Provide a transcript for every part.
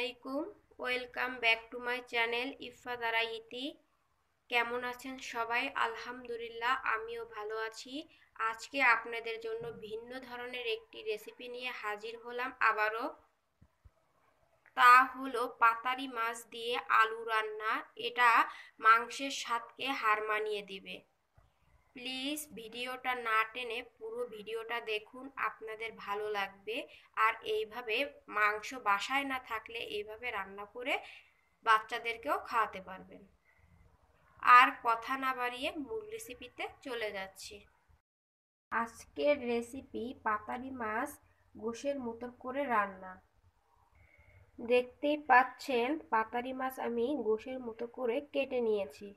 আলাইকুম। Welcome back to my channel Ifa দ্বারা ইতি। কেমন আছেন সবাই? আলহামদুলিল্লাহ, আমিও ভালো আছি। আজকে আপনাদের জন্য ভিন্ন ধরনের একটি রেসিপি নিয়ে হাজির হলাম আবারও। তা হলো পাতারি মাছ দিয়ে আলু রান্না। এটা মাংসের স্বাদকে হার মানিয়ে দিবে। প্লিজ ভিডিওটা না টেনে পুরো ভিডিওটা দেখুন, আপনাদের ভালো লাগবে। আর এইভাবে মাংস বাসায় না থাকলে এইভাবে রান্না করে বাচ্চাদেরকেও খাওয়াতে পারবেন। আর কথা না বাড়িয়ে মূল রেসিপিতে চলে যাচ্ছি। আজকের রেসিপি পাতারি মাছ গোশের মতো করে রান্না। দেখতেই পাচ্ছেন পাতারি মাছ আমি গোশের মতো করে কেটে নিয়েছি।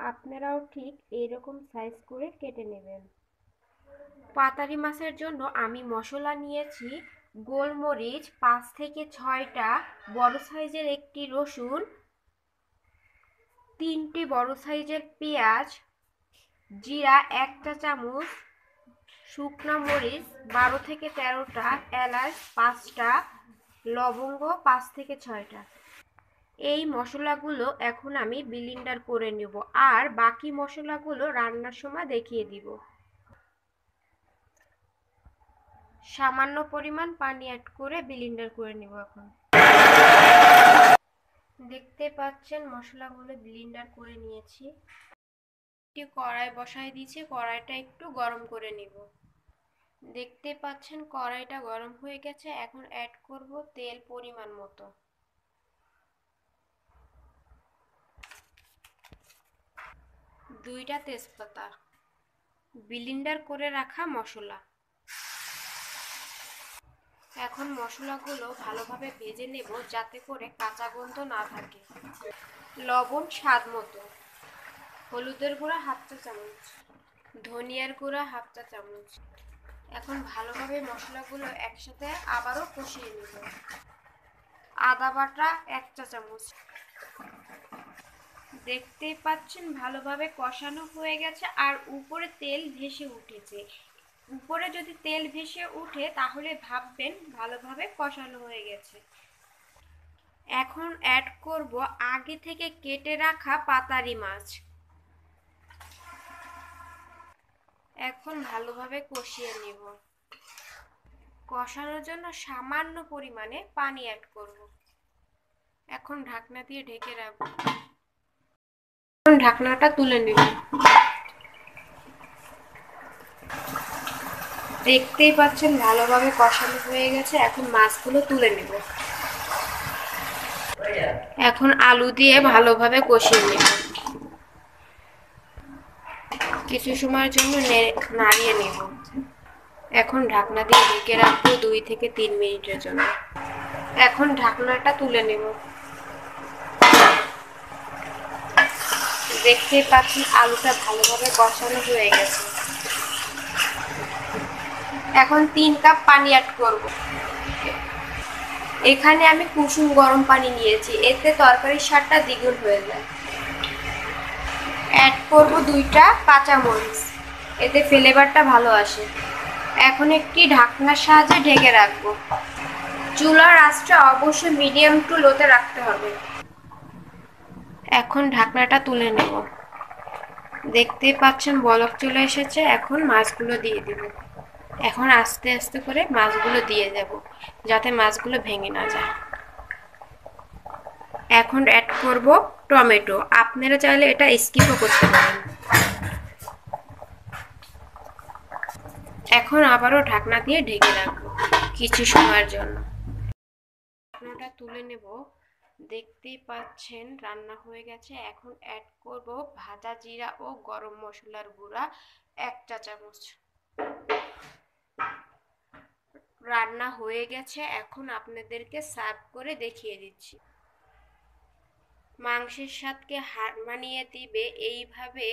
আপনারাও ঠিক এইরকম সাইজ করে কেটে নেবেন। পাতারি মাছের জন্য আমি মশলা নিয়েছি গোলমরিচ 5 থেকে 6টা, বড় সাইজের একটি রসুন, 3টি বড় সাইজের পেঁয়াজ, জিরা 1 চা চামচ, শুকনো মরিচ 12 থেকে 13টা, এলাচ 5টা, লবঙ্গ 5 থেকে 6টা। এই মশলাগুলো এখন আমি ব্লেন্ডার করে নেব, আর বাকি মশলাগুলো রান্নার সময় দেখিয়ে দিব। সামান্য পরিমাণ পানি অ্যাড করে ব্লেন্ডার করে নেব। এখন দেখতে পাচ্ছেন মশলাগুলো ব্লেন্ডার করে নিয়েছি। একটি কড়াই বসাই দিয়েছি, কড়াইটা একটু গরম করে নেব। দেখতে পাচ্ছেন কড়াইটা গরম হয়ে গেছে। এখন অ্যাড করব তেল পরিমাণ মতো। দুইটা তেজপাতা, ব্লেন্ডার করে রাখা মশলা। এখন মশলাগুলো ভালোভাবে ভেজে নেব যাতে করে কাঁচা গন্ধ না থাকে। লবণ স্বাদ মতো, হলুদের গুঁড়া 1/2 চা চামচ, ধনিয়ার গুঁড়া 1/2 চা চামচ। এখন ভালোভাবে মশলাগুলো একসাথে আবারও কষিয়ে নেব। আদা বাটা 1 চা চামচ। দেখতেই পাচ্ছেন ভালোভাবে কষানো হয়ে গেছে আর উপরে তেল ভেসে উঠেছে। উপরে যদি তেল ভেসে উঠে তাহলে ভাববেন ভালোভাবে কষানো হয়ে গেছে। এখন অ্যাড করব আগে থেকে কেটে রাখা পাতারি মাছ। এখন ভালোভাবে কষিয়ে নেব। কষানোর জন্য সামান্য পরিমাণে পানি অ্যাড করব। এখন ঢাকনা দিয়ে ঢেকে রাখব। এখন ঢাকনাটা তুলে নেব। দেখতেই পাচ্ছেন ভালোভাবে কষানো হয়ে গেছে। এখন মাছগুলো তুলে নেব। এখন আলু দিয়ে ভালোভাবে কষিয়ে নেব। কিছু সময়ের জন্য নাড়িয়ে নেব। এখন ঢাকনা দিয়ে ঢেকে রাখবো 2 থেকে 3 মিনিটের জন্য। এখন ঢাকনাটা তুলে নেব। দেখতেই পাচ্ছেন আলুটা ভালোভাবে কষানো হয়ে গেছে। এখন 3 কাপ পানি অ্যাড করব। এখানে আমি কুসুম গরম পানি নিয়েছি, এতে তরকারির স্বাদটা দ্বিগুণ হয়ে যায়। অ্যাড করব 2টা কাঁচামরিচ, এতে ফ্লেভারটা ভালো আসে। এখন একটি ঢাকনার সাহায্যে ঢেকে রাখবো। চুলার আঁচটা অবশ্যই মিডিয়াম টু লোতে রাখতে হবে। এখন ঢাকনাটা তুলে নেব। দেখতেই পাচ্ছেন বলক চলে এসেছে। এখন মাছগুলো দিয়ে দিব। এখন আস্তে আস্তে করে মাছগুলো দিয়ে যাব যাতে মাছগুলো ভেঙে না যায়। এখন অ্যাড করব টমেটো। আপনারা চাইলে এটা স্কিপও করতে পারেন। এখন আবারও ঢাকনা দিয়ে ঢেকে রাখবো কিছু সময়ের জন্য। ঢাকনাটা তুলে নেব। দেখতেই পাচ্ছেন রান্না হয়ে গেছে। এখন অ্যাড করব ভাজা জিরা ও গরম মশলার গুঁড়া 1 চা চামচ। রান্না হয়ে গেছে। এখন আপনাদেরকে সার্ভ করে দেখিয়ে দিচ্ছি। মাংসের স্বাদকে হার মানিয়ে দিবে এইভাবে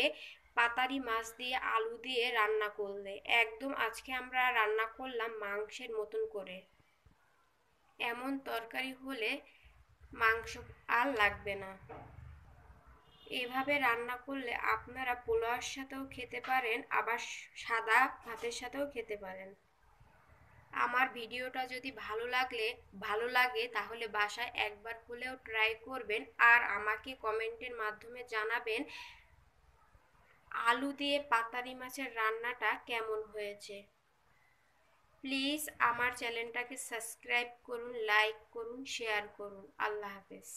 পাতারি মাছ দিয়ে আলু দিয়ে রান্না করলে। একদম আজকে আমরা রান্না করলাম মাংসের মতন করে। এমন তরকারি হলে মাংস আর লাগবে না। এভাবে রান্না করলে আপনারা পোলাওর সাথেও খেতে পারেন, আবার সাদা ভাতের সাথেও খেতে পারেন। আমার ভিডিওটা যদি ভালো লাগে তাহলে বাসায় একবার হলেও ট্রাই করবেন আর আমাকে কমেন্টের মাধ্যমে জানাবেন আলু দিয়ে পাতারি মাছের রান্নাটা কেমন হয়েছে। প্লিজ আমার চ্যানেলটাকে সাবস্ক্রাইব করুন, লাইক করুন, শেয়ার করুন। আল্লাহ হাফেজ।